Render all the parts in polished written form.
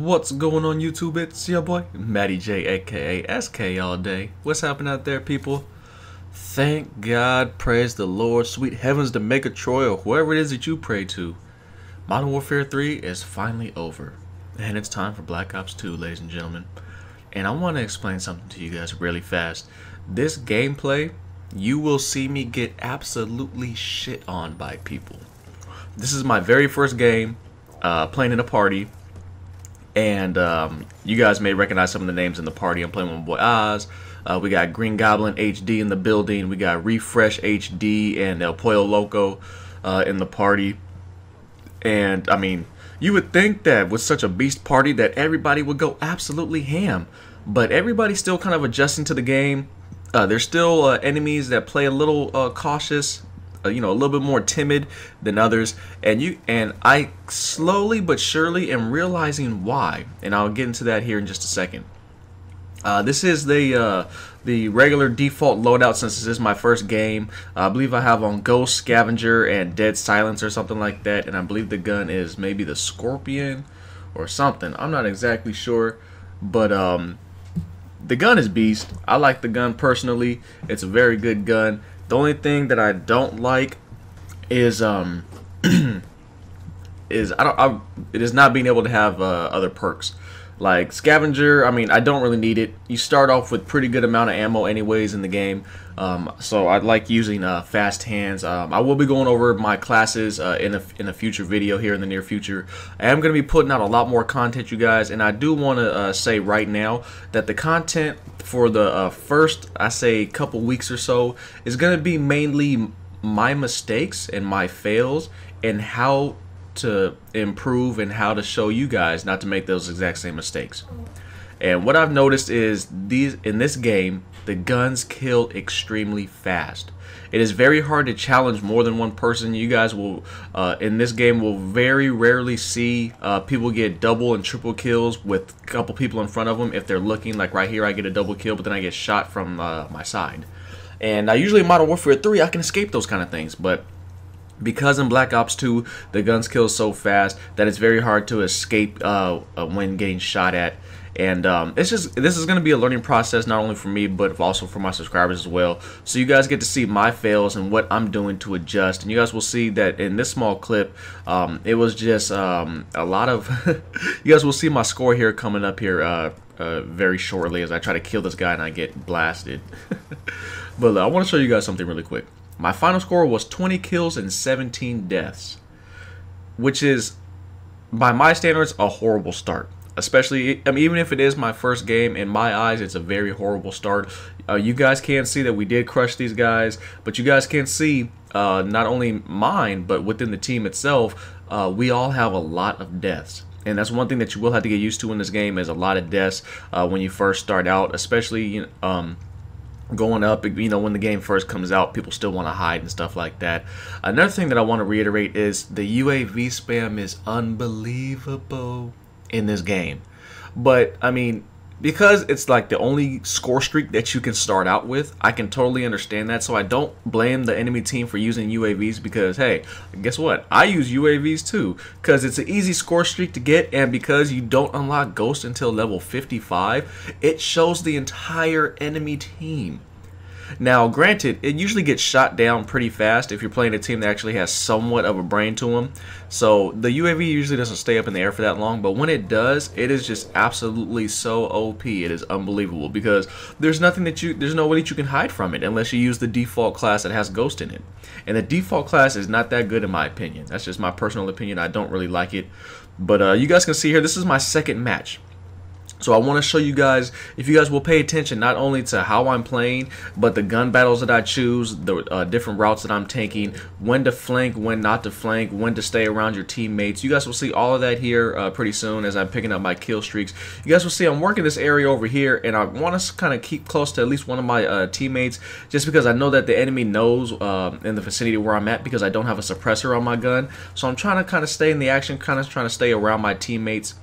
What's going on YouTube? It's your boy Matty J, aka SK all day. What's happening out there, people? Thank God, praise the Lord, sweet heavens to make a Troy, or whoever it is that you pray to. Modern Warfare 3 is finally over, and it's time for Black Ops 2, ladies and gentlemen. And I want to explain something to you guys really fast. This gameplay, you will see me get absolutely shit on by people. This is my very first game playing in a party. And you guys may recognize some of the names in the party. I'm playing with my boy Oz. We got Green Goblin HD in the building. We got Refresh HD and El Pollo Loco in the party. And I mean, you would think that with such a beast party that everybody would go absolutely ham. But everybody's still kind of adjusting to the game. There's still enemies that play a little cautious. You know, a little bit more timid than others, and I slowly but surely am realizing why, and I'll get into that here in just a second. This is the regular default loadout since this is my first game. I believe I have on Ghost, Scavenger, and Dead Silence or something like that, and I believe the gun is maybe the Scorpion or something. I'm not exactly sure, but the gun is beast. I like the gun personally. It's a very good gun. The only thing that I don't like is it is not being able to have other perks. Like Scavenger, I mean, I don't really need it. You start off with pretty good amount of ammo anyways in the game. So I like using fast hands. I will be going over my classes in a future video here in the near future. I am going to be putting out a lot more content, you guys, and I do want to say right now that the content for the first, I say, couple weeks or so is going to be mainly my mistakes and my fails and how to improve and how to show you guys not to make those exact same mistakes. And what I've noticed is in this game, the guns kill extremely fast. It is very hard to challenge more than one person. You guys will, in this game, will very rarely see people get double and triple kills with a couple people in front of them if they're looking. Like right here, I get a double kill, but then I get shot from my side. And usually in Modern Warfare 3, I can escape those kind of things, but because in Black Ops 2, the guns kill so fast that it's very hard to escape when getting shot at. And this is going to be a learning process, not only for me, but also for my subscribers as well. So you guys get to see my fails and what I'm doing to adjust. And you guys will see that in this small clip, it was just a lot of... You guys will see my score here coming up here very shortly as I try to kill this guy and I get blasted. But I want to show you guys something really quick. My final score was 20 kills and 17 deaths, which is, by my standards, a horrible start. Especially, I mean, even if it is my first game, in my eyes, it's a very horrible start. You guys can see that we did crush these guys, but you guys can see not only mine, but within the team itself, we all have a lot of deaths. And that's one thing that you will have to get used to in this game is a lot of deaths when you first start out, especially going up, you know, when the game first comes out, people still want to hide and stuff like that. Another thing that I want to reiterate is the UAV spam is unbelievable in this game. But I mean, because it's like the only score streak that you can start out with, I can totally understand that. So I don't blame the enemy team for using UAVs because, hey, guess what? I use UAVs too because it's an easy score streak to get, and because you don't unlock Ghost until level 55, it shows the entire enemy team. Now, granted, it usually gets shot down pretty fast if you're playing a team that actually has somewhat of a brain to them. So the UAV usually doesn't stay up in the air for that long, but when it does, it is just absolutely so OP. It is unbelievable because there's no way that you can hide from it unless you use the default class that has Ghost in it. And the default class is not that good in my opinion. That's just my personal opinion. I don't really like it. But you guys can see here, this is my second match. So I want to show you guys, if you guys will pay attention not only to how I'm playing, but the gun battles that I choose, the different routes that I'm taking, when to flank, when not to flank, when to stay around your teammates. You guys will see all of that here pretty soon as I'm picking up my kill streaks. You guys will see I'm working this area over here, and I want to kind of keep close to at least one of my teammates, just because I know that the enemy knows in the vicinity where I'm at because I don't have a suppressor on my gun. So I'm trying to kind of stay in the action, kind of trying to stay around my teammates.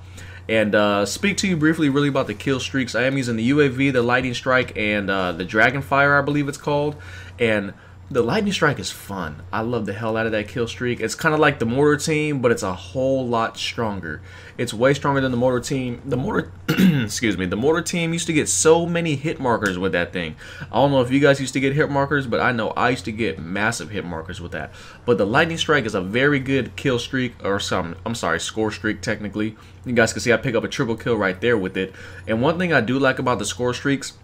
And speak to you briefly really about the kill streaks. I am using the UAV, the Lightning Strike, and the Dragon Fire, I believe it's called. And The lightning strike is fun. I love the hell out of that kill streak. It's kind of like the mortar team, but it's a whole lot stronger. It's way stronger than the mortar team. The mortar, excuse me, the mortar team used to get so many hit markers with that thing. I don't know if you guys used to get hit markers, but I know I used to get massive hit markers with that. But the lightning strike is a very good kill streak, or I'm sorry, score streak technically. You guys can see I pick up a triple kill right there with it. And one thing I do like about the score streaks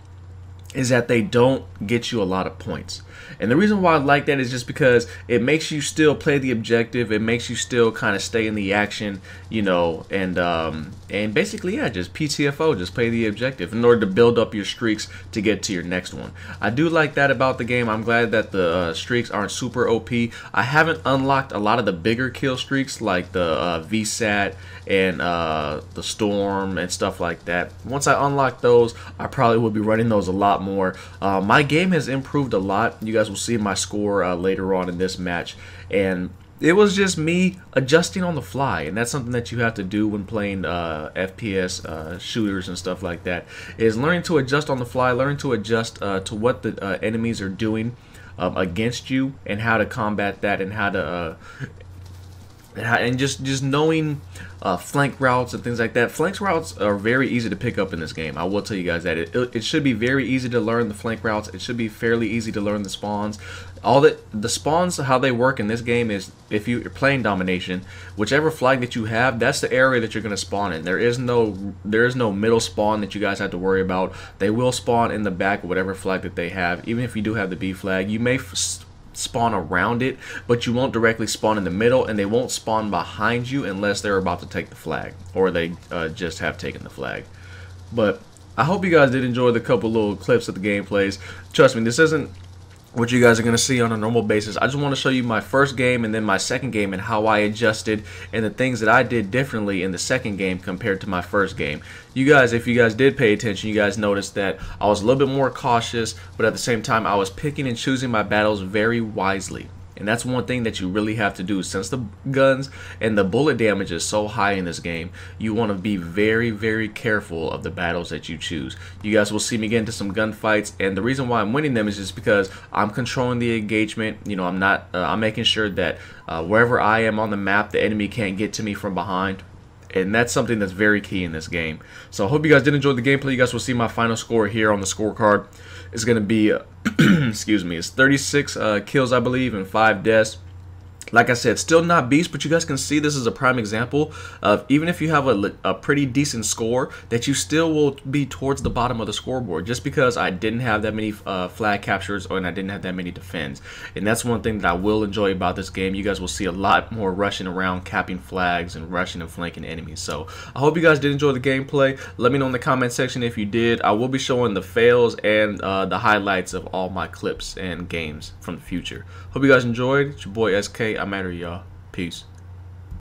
is that they don't get you a lot of points. And the reason why I like that is just because it makes you still play the objective. It makes you still kind of stay in the action, you know, and basically, yeah, just PTFO, just play the objective in order to build up your streaks to get to your next one. I do like that about the game. I'm glad that the streaks aren't super OP. I haven't unlocked a lot of the bigger kill streaks like the VSAT and the Storm and stuff like that. Once I unlock those, I probably will be running those a lot more. My game has improved a lot. You guys will see my score later on in this match, and it was just me adjusting on the fly, and that's something that you have to do when playing FPS shooters and stuff like that, is learning to adjust on the fly, learning to adjust to what the enemies are doing against you, and how to combat that, and how to and just knowing flank routes and things like that. Flank routes are very easy to pick up in this game. I will tell you guys that it should be very easy to learn the flank routes. It should be fairly easy to learn the spawns. The spawns, how they work in this game is, if you're playing domination, whichever flag that you have, that's the area that you're going to spawn in. There is no middle spawn that you guys have to worry about. They will spawn in the back of whatever flag that they have. Even if you do have the B flag, you may spawn around it, but you won't directly spawn in the middle, and they won't spawn behind you unless they're about to take the flag, or they just have taken the flag. But I hope you guys did enjoy the couple little clips of the gameplays. Trust me, this isn't what you guys are going to see on a normal basis. I just want to show you my first game and then my second game, and how I adjusted and the things that I did differently in the second game compared to my first game. You guys, if you guys did pay attention, you guys noticed that I was a little bit more cautious, but at the same time I was picking and choosing my battles very wisely. And that's one thing that you really have to do. Since the guns and the bullet damage is so high in this game, you want to be very, very careful of the battles that you choose. You guys will see me get into some gunfights, and the reason why I'm winning them is just because I'm controlling the engagement. You know, I'm making sure that wherever I am on the map, the enemy can't get to me from behind. And that's something that's very key in this game. So I hope you guys did enjoy the gameplay. You guys will see my final score here on the scorecard. It's going to be, excuse me, it's 36 kills, I believe, and 5 deaths. Like I said, still not beast, but you guys can see this is a prime example of, even if you have a pretty decent score, that you still will be towards the bottom of the scoreboard, just because I didn't have that many flag captures, and I didn't have that many defends. And that's one thing that I will enjoy about this game. You guys will see a lot more rushing around, capping flags, and rushing and flanking enemies. So I hope you guys did enjoy the gameplay. Let me know in the comment section if you did. I will be showing the fails and the highlights of all my clips and games from the future. Hope you guys enjoyed. It's your boy SK. I'm out of y'all. Peace.